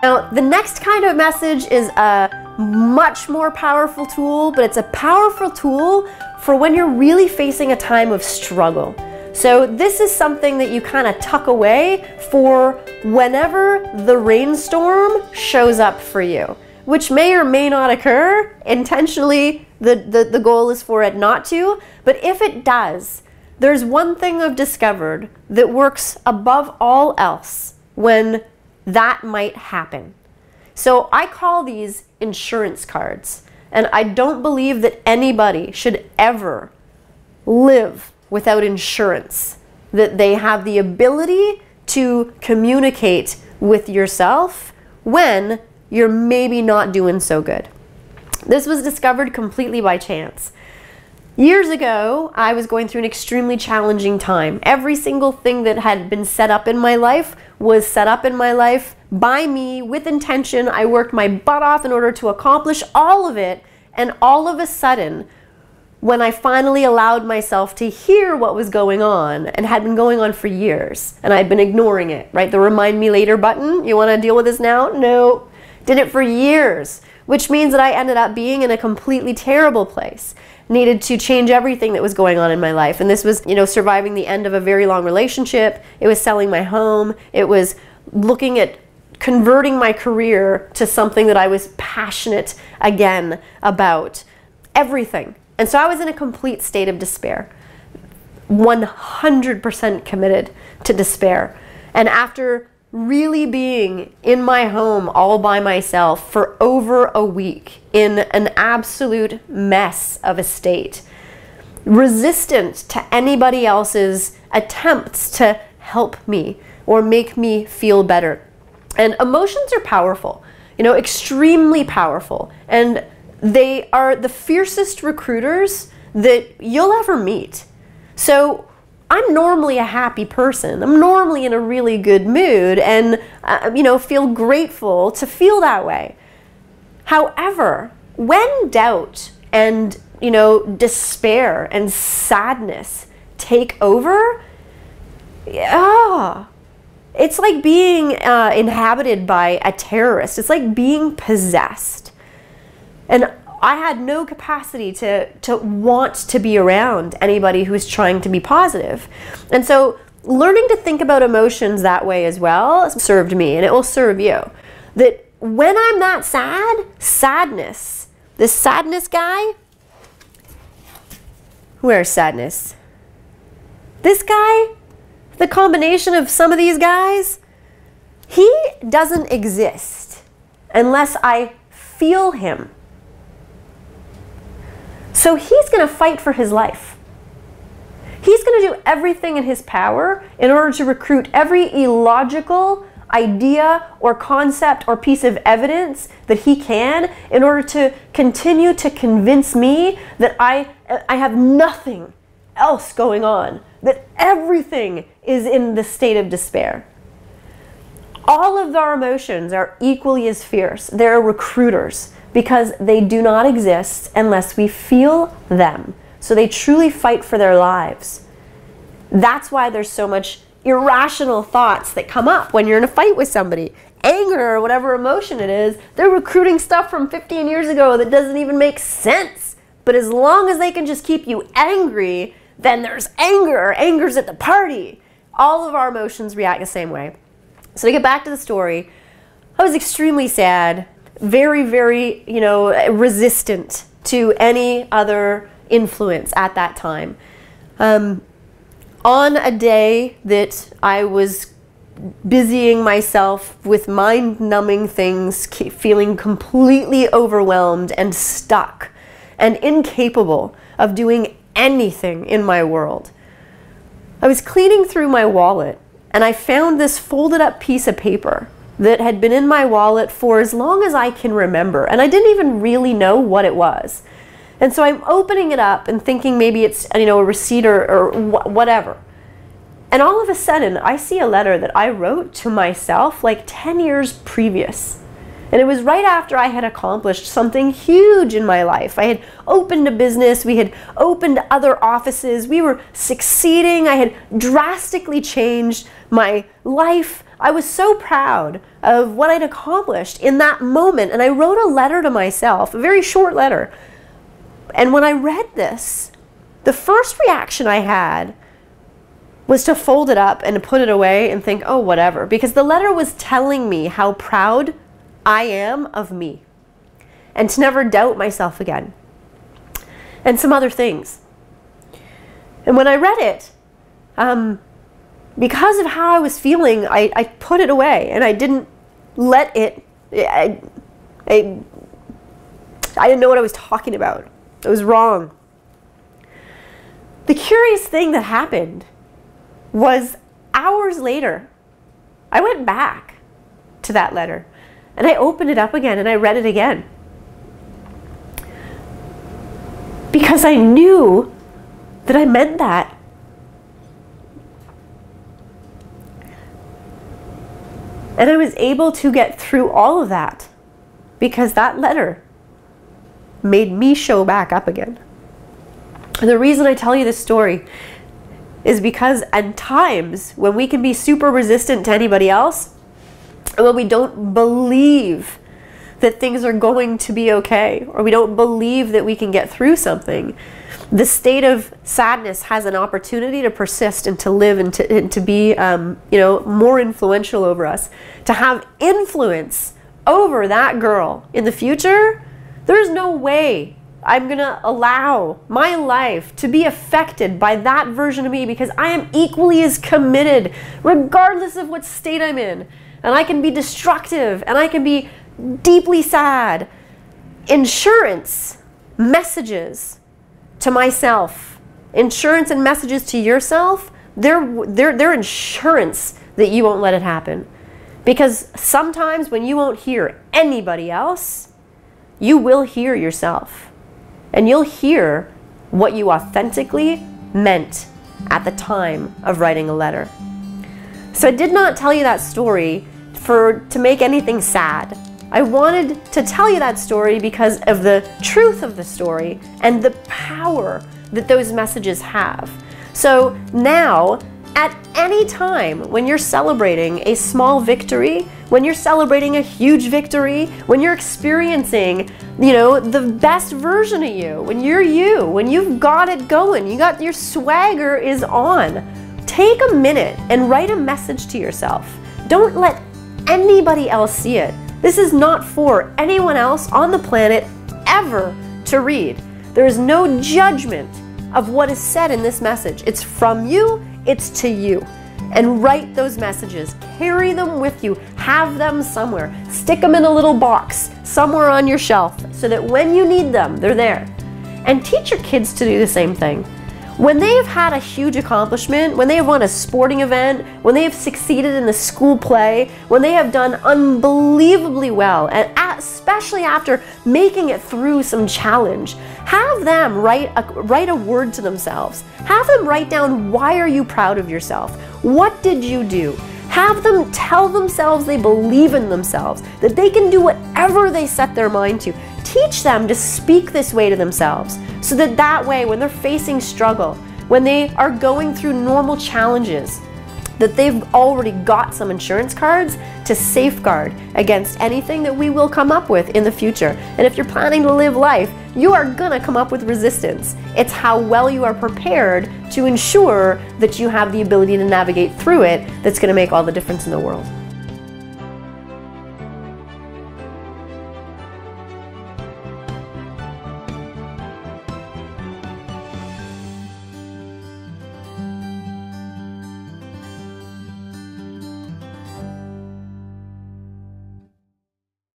Now, the next kind of message is a much more powerful tool, but it's a powerful tool for when you're really facing a time of struggle. So this is something that you kind of tuck away for whenever the rainstorm shows up for you, which may or may not occur. Intentionally, the goal is for it not to, but if it does, there's one thing I've discovered that works above all else when that might happen. So I call these insurance cards, and I don't believe that anybody should ever live without insurance, that they have the ability to communicate with yourself when you're maybe not doing so good. This was discovered completely by chance. Years ago, I was going through an extremely challenging time. Every single thing that had been set up in my life was set up in my life by me with intention. I worked my butt off in order to accomplish all of it, and all of a sudden, when I finally allowed myself to hear what was going on, and had been going on for years, and I'd been ignoring it, right? The remind me later button, you want to deal with this now? No. Did it for years, which means that I ended up being in a completely terrible place. Needed to change everything that was going on in my life. And this was, surviving the end of a very long relationship. It was selling my home. It was looking at converting my career to something that I was passionate again about. Everything. And so I was in a complete state of despair. 100% committed to despair. And after really being in my home all by myself for over a week in an absolute mess of a state, resistant to anybody else's attempts to help me or make me feel better. And emotions are powerful, extremely powerful. And they are the fiercest recruiters that you'll ever meet. So I'm normally a happy person. I'm normally in a really good mood and, feel grateful to feel that way. However, when doubt and, despair and sadness take over, it's like being inhabited by a terrorist. It's like being possessed. And I had no capacity to want to be around anybody who's trying to be positive. And so learning to think about emotions that way as well served me, and it will serve you. That when I'm that sad, sadness, this sadness guy, where's sadness? This guy, the combination of some of these guys, he doesn't exist unless I feel him. So he's going to fight for his life. He's going to do everything in his power in order to recruit every illogical idea or concept or piece of evidence that he can in order to continue to convince me that I have nothing else going on, that everything is in the state of despair. All of our emotions are equally as fierce. They're recruiters, because they do not exist unless we feel them. So they truly fight for their lives. That's why there's so much irrational thoughts that come up when you're in a fight with somebody. Anger or whatever emotion it is, they're recruiting stuff from 15 years ago that doesn't even make sense. But as long as they can just keep you angry, then there's anger. Anger's at the party. All of our emotions react the same way. So to get back to the story, I was extremely sad. Very, very, resistant to any other influence at that time. On a day that I was busying myself with mind-numbing things, feeling completely overwhelmed and stuck and incapable of doing anything in my world, I was cleaning through my wallet and I found this folded up piece of paper that had been in my wallet for as long as I can remember. And I didn't even really know what it was. And so I'm opening it up and thinking maybe it's, a receipt or whatever. And all of a sudden, I see a letter that I wrote to myself like 10 years previous. And it was right after I had accomplished something huge in my life. I had opened a business, we had opened other offices, we were succeeding, I had drastically changed my life. I was so proud of what I'd accomplished in that moment, and I wrote a letter to myself, a very short letter. And when I read this, the first reaction I had was to fold it up and to put it away and think, oh, whatever, because the letter was telling me how proud I am of me, and to never doubt myself again, and some other things. And when I read it, because of how I was feeling, I put it away, and I didn't let it, I didn't know what I was talking about. It was wrong. The curious thing that happened was hours later, I went back to that letter. And I opened it up again and I read it again. Because I knew that I meant that. And I was able to get through all of that because that letter made me show back up again. And the reason I tell you this story is because at times when we can be super resistant to anybody else, when we don't believe that things are going to be okay, or we don't believe that we can get through something, the state of sadness has an opportunity to persist and to live and to be more influential over us, to have influence over that girl in the future. There's no way I'm gonna allow my life to be affected by that version of me, because I am equally as committed regardless of what state I'm in. And I can be destructive, and I can be deeply sad. Insurance messages to myself, insurance and messages to yourself, they're insurance that you won't let it happen. Because sometimes when you won't hear anybody else, you will hear yourself. And you'll hear what you authentically meant at the time of writing a letter. So I did not tell you that story to make anything sad. I wanted to tell you that story because of the truth of the story and the power that those messages have. So now, at any time when you're celebrating a small victory, when you're celebrating a huge victory, when you're experiencing, the best version of you, when you've got it going, your swagger is on, take a minute and write a message to yourself. Don't let anybody else see it. This is not for anyone else on the planet ever to read. There is no judgment of what is said in this message. It's from you, it's to you. And write those messages, carry them with you, have them somewhere, stick them in a little box somewhere on your shelf so that when you need them, they're there. And teach your kids to do the same thing. When they have had a huge accomplishment, when they have won a sporting event, when they have succeeded in the school play, when they have done unbelievably well, and especially after making it through some challenge, have them write a word to themselves. Have them write down, why are you proud of yourself? What did you do? Have them tell themselves they believe in themselves, that they can do whatever they set their mind to. Teach them to speak this way to themselves, so that way when they're facing struggle, when they are going through normal challenges, that they've already got some insurance cards to safeguard against anything that we will come up with in the future. And if you're planning to live life, you are gonna come up with resistance. It's how well you are prepared to ensure that you have the ability to navigate through it that's gonna make all the difference in the world.